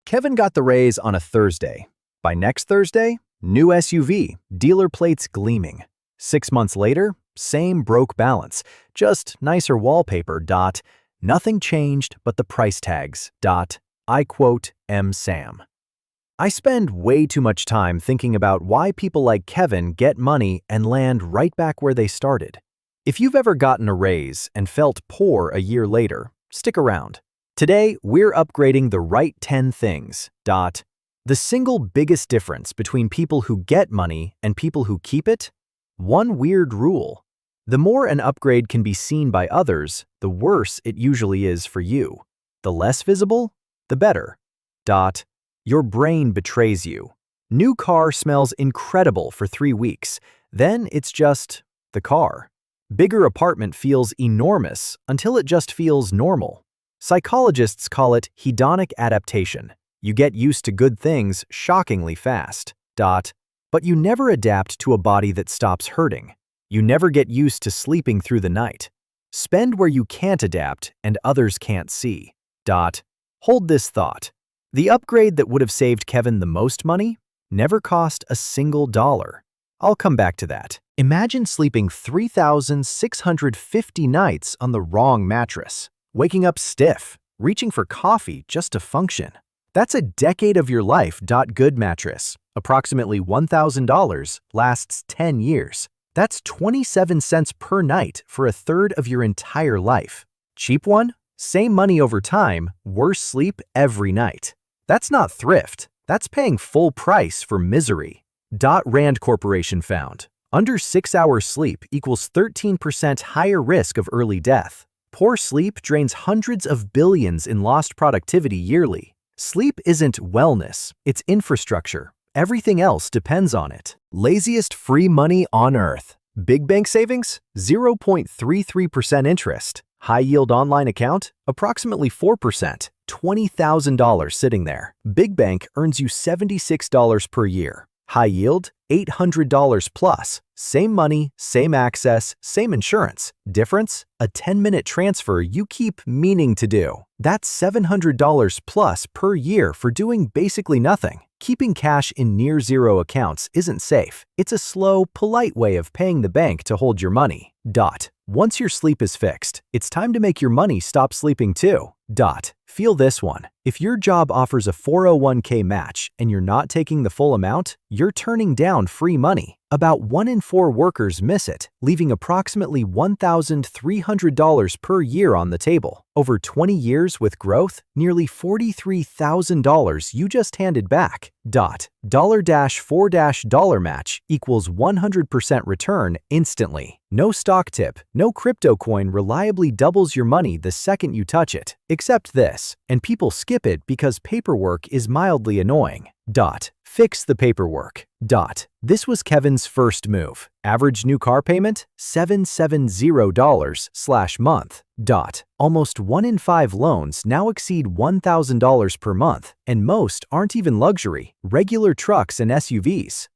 Kevin got the raise on a Thursday. By next Thursday, new SUV, dealer plates gleaming. 6 months later, same broke balance, just nicer wallpaper. Nothing changed but the price tags. I quote M. Sam. I spend way too much time thinking about why people like Kevin get money and land right back where they started. If you've ever gotten a raise and felt poor a year later, stick around. Today, we're upgrading the right 10 things. The single biggest difference between people who get money and people who keep it? One weird rule. The more an upgrade can be seen by others, the worse it usually is for you. The less visible, the better. Your brain betrays you. New car smells incredible for 3 weeks. Then it's just the car. Bigger apartment feels enormous until it just feels normal. Psychologists call it hedonic adaptation. You get used to good things shockingly fast. But you never adapt to a body that stops hurting. You never get used to sleeping through the night. Spend where you can't adapt and others can't see. Hold this thought. The upgrade that would have saved Kevin the most money never cost a single dollar. I'll come back to that. Imagine sleeping 3,650 nights on the wrong mattress, waking up stiff, reaching for coffee just to function. That's a decade of your life. Good mattress, approximately $1,000, lasts 10 years. That's 27 cents per night for a third of your entire life. Cheap one? Same money over time, worse sleep every night. That's not thrift. That's paying full price for misery. Rand Corporation found, under 6 hours sleep equals 13% higher risk of early death. Poor sleep drains hundreds of billions in lost productivity yearly. Sleep isn't wellness, it's infrastructure. Everything else depends on it. Laziest free money on earth. Big bank savings? 0.33% interest. High-yield online account? Approximately 4%. $20,000 sitting there. Big bank earns you $76 per year. High yield? $800 plus. Same money, same access, same insurance. Difference? A 10-minute transfer you keep meaning to do. That's $700 plus per year for doing basically nothing. Keeping cash in near-zero accounts isn't safe. It's a slow, polite way of paying the bank to hold your money. Once your sleep is fixed, it's time to make your money stop sleeping too. Feel this one. If your job offers a 401k match and you're not taking the full amount, you're turning down free money. About 1 in 4 workers miss it, leaving approximately $1,300 per year on the table. Over 20 years with growth, nearly $43,000 you just handed back. $4 match equals 100% return instantly. No stock tip, no crypto coin reliably doubles your money the second you touch it. Except this, and people skip it because paperwork is mildly annoying. Fix the paperwork. This was Kevin's first move. Average new car payment? $770/month. Almost 1 in 5 loans now exceed $1,000 per month, and most aren't even luxury, regular trucks and SUVs.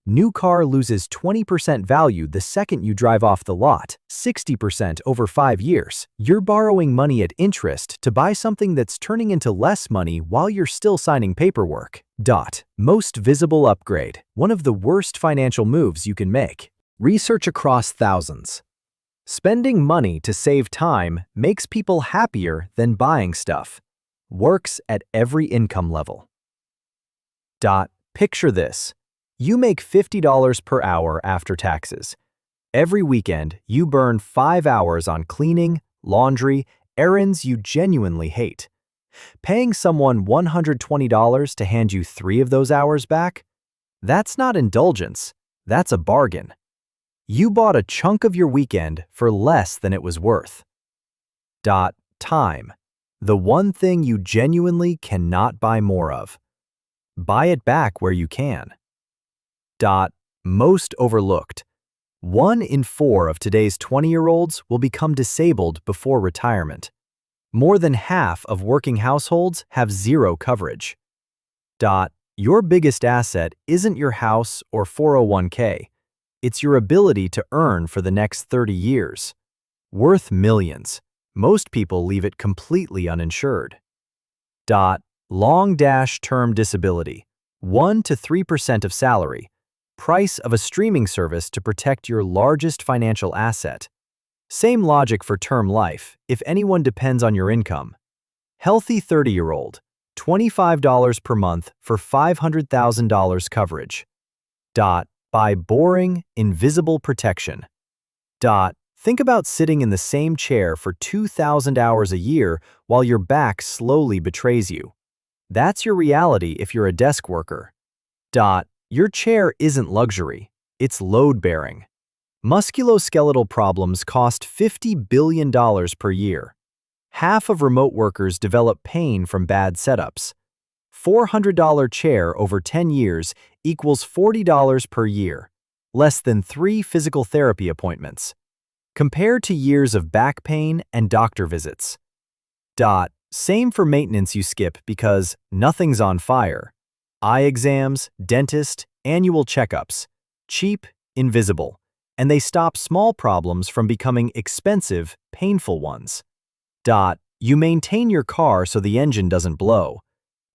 New car loses 20% value the second you drive off the lot, 60% over 5 years. You're borrowing money at interest to buy something that's turning into less money while you're still signing paperwork. Most visible upgrade, one of the worst financial moves you can make. Research across thousands. Spending money to save time makes people happier than buying stuff. Works at every income level. Picture this. You make $50 per hour after taxes. Every weekend, you burn 5 hours on cleaning, laundry, errands you genuinely hate. Paying someone $120 to hand you 3 of those hours back? That's not indulgence, that's a bargain. You bought a chunk of your weekend for less than it was worth. Time. The one thing you genuinely cannot buy more of. Buy it back where you can. Most overlooked. 1 in 4 of today's 20-year-olds will become disabled before retirement. More than half of working households have 0 coverage. Your biggest asset isn't your house or 401k. It's your ability to earn for the next 30 years. Worth millions. Most people leave it completely uninsured. Long-term disability, 1 to 3% of salary. Price of a streaming service to protect your largest financial asset. Same logic for term life, if anyone depends on your income. Healthy 30-year-old, $25 per month for $500,000 coverage. Buy boring, invisible protection. Think about sitting in the same chair for 2,000 hours a year while your back slowly betrays you. That's your reality if you're a desk worker. Your chair isn't luxury, it's load-bearing. Musculoskeletal problems cost $50 billion per year. Half of remote workers develop pain from bad setups. $400 chair over 10 years equals $40 per year, less than 3 physical therapy appointments. Compared to years of back pain and doctor visits. Same for maintenance you skip because nothing's on fire. Eye exams, dentist, annual checkups. Cheap, invisible. And they stop small problems from becoming expensive, painful ones. You maintain your car so the engine doesn't blow.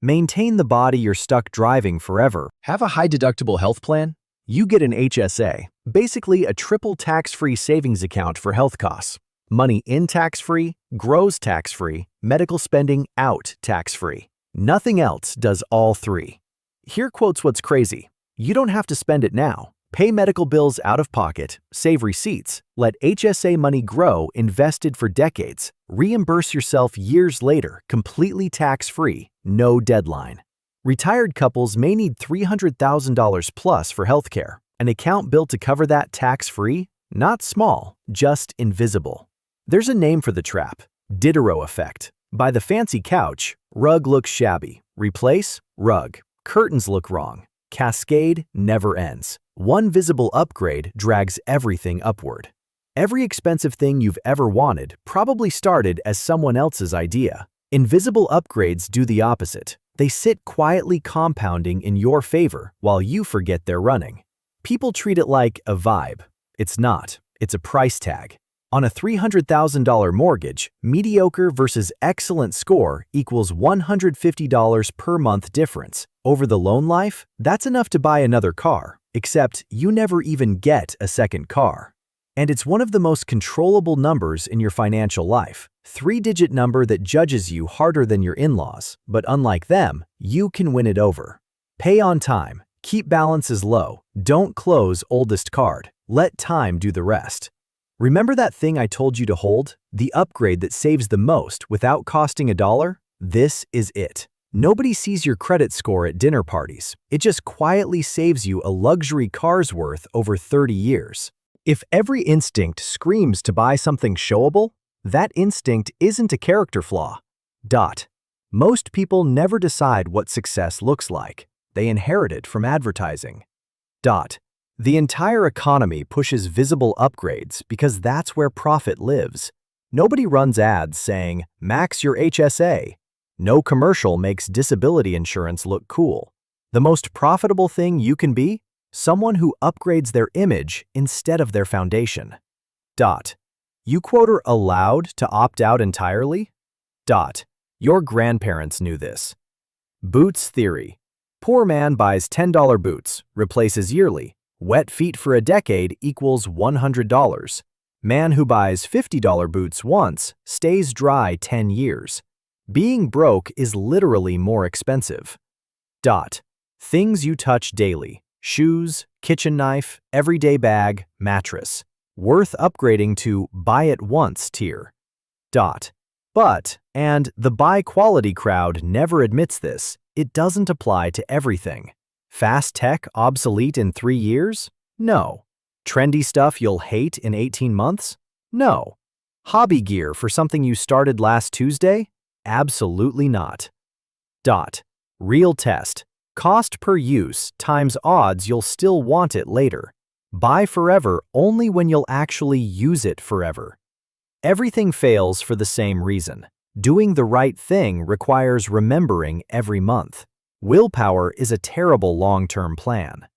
Maintain the body you're stuck driving forever. Have a high-deductible health plan? You get an HSA, basically a triple tax-free savings account for health costs. Money in tax-free, grows tax-free, medical spending out tax-free. Nothing else does all three. Here quotes what's crazy. You don't have to spend it now. Pay medical bills out of pocket, save receipts, let HSA money grow invested for decades, reimburse yourself years later completely tax-free, no deadline. Retired couples may need $300,000 plus for healthcare. An account built to cover that tax-free? Not small, just invisible. There's a name for the trap, Diderot effect. Buy the fancy couch, rug looks shabby. Replace, rug. Curtains look wrong. Cascade never ends. One visible upgrade drags everything upward. Every expensive thing you've ever wanted probably started as someone else's idea. Invisible upgrades do the opposite. They sit quietly compounding in your favor while you forget they're running. People treat it like a vibe. It's not. It's a price tag. On a $300,000 mortgage, mediocre versus excellent score equals $150 per month difference. Over the loan life, that's enough to buy another car, except you never even get a second car. And it's one of the most controllable numbers in your financial life. 3-digit number that judges you harder than your in-laws, but unlike them, you can win it over. Pay on time, keep balances low, don't close oldest card, let time do the rest. Remember that thing I told you to hold? The upgrade that saves the most without costing $1? This is it. Nobody sees your credit score at dinner parties. It just quietly saves you a luxury car's worth over 30 years. If every instinct screams to buy something showable, that instinct isn't a character flaw. Most people never decide what success looks like. They inherit it from advertising. The entire economy pushes visible upgrades because that's where profit lives. Nobody runs ads saying, "Max your HSA." No commercial makes disability insurance look cool. The most profitable thing you can be? Someone who upgrades their image instead of their foundation. You are allowed to opt out entirely? Your grandparents knew this. Boots theory. Poor man buys $10 boots, replaces yearly. Wet feet for a decade equals $100. Man who buys $50 boots once stays dry 10 years. Being broke is literally more expensive. Things you touch daily. Shoes, kitchen knife, everyday bag, mattress. Worth upgrading to buy it once tier. But, and the buy quality crowd never admits this, it doesn't apply to everything. Fast tech obsolete in 3 years? No. Trendy stuff you'll hate in 18 months? No. Hobby gear for something you started last Tuesday? Absolutely not. Real test. Cost per use times odds you'll still want it later. Buy forever only when you'll actually use it forever. Everything fails for the same reason. Doing the right thing requires remembering every month. Willpower is a terrible long-term plan.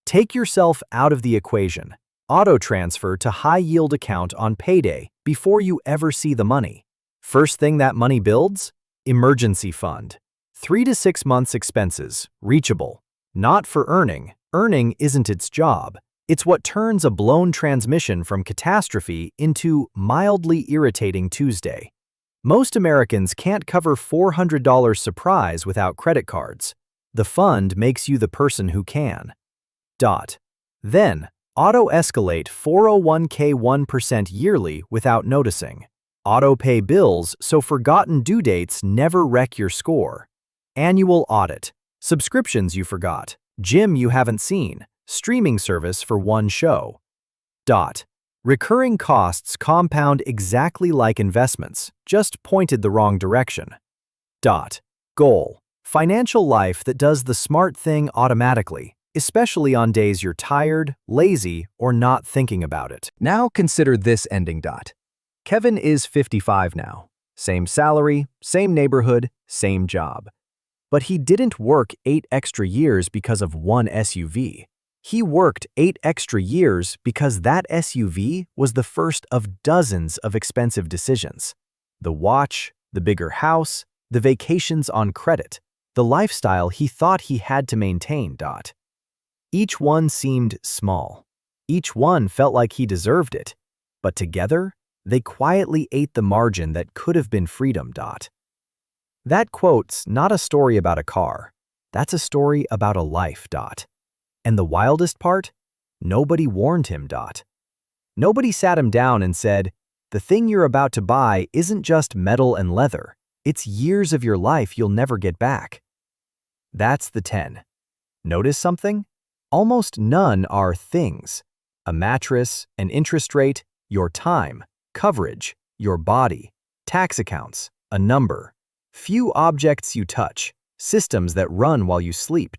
Take yourself out of the equation. Auto-transfer to high-yield account on payday before you ever see the money. First thing that money builds? Emergency fund. 3 to 6 months expenses, reachable. Not for earning. Earning isn't its job. It's what turns a blown transmission from catastrophe into mildly irritating Tuesday. Most Americans can't cover $400 surprise without credit cards. The fund makes you the person who can. Then, auto-escalate 401k 1% yearly without noticing. Auto-pay bills so forgotten due dates never wreck your score. Annual audit. Subscriptions you forgot. Gym you haven't seen. Streaming service for one show. Recurring costs compound exactly like investments, just pointed the wrong direction. Goal. Financial life that does the smart thing automatically, especially on days you're tired, lazy, or not thinking about it. Now consider this ending. Kevin is 55 now. Same salary, same neighborhood, same job. But he didn't work 8 extra years because of one SUV. He worked 8 extra years because that SUV was the first of dozens of expensive decisions. The watch, the bigger house, the vacations on credit, the lifestyle he thought he had to maintain. Each one seemed small. Each one felt like he deserved it. But together, they quietly ate the margin that could have been freedom. That quote's not a story about a car. That's a story about a life. And the wildest part? Nobody warned him. Nobody sat him down and said, the thing you're about to buy isn't just metal and leather. It's years of your life you'll never get back. That's the 10. Notice something? Almost none are things. A mattress, an interest rate, your time, coverage, your body, tax accounts, a number. Few objects you touch, systems that run while you sleep.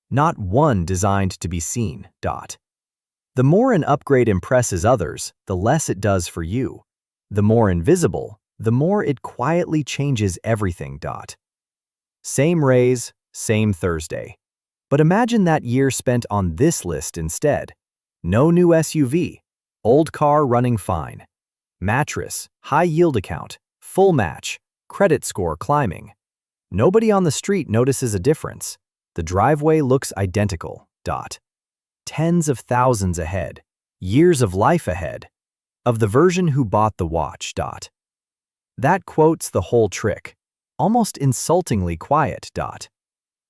Not one designed to be seen. The more an upgrade impresses others, the less it does for you. The more invisible, the more it quietly changes everything. Same raise, same Thursday. But imagine that year spent on this list instead. No new SUV, old car running fine. Mattress, high yield account, full match, credit score climbing. Nobody on the street notices a difference. The driveway looks identical. Tens of thousands ahead, years of life ahead, of the version who bought the watch. That quote's the whole trick, almost insultingly quiet.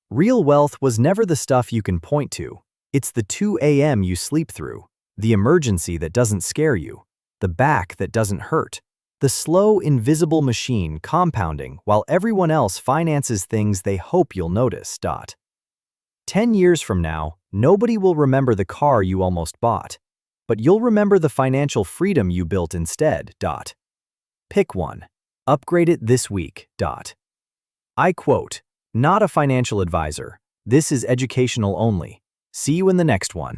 Real wealth was never the stuff you can point to. It's the 2 a.m. you sleep through, the emergency that doesn't scare you, the back that doesn't hurt, the slow, invisible machine compounding while everyone else finances things they hope you'll notice. 10 years from now, nobody will remember the car you almost bought, but you'll remember the financial freedom you built instead. Pick one. Upgrade it this week. I quote, not a financial advisor. This is educational only. See you in the next one.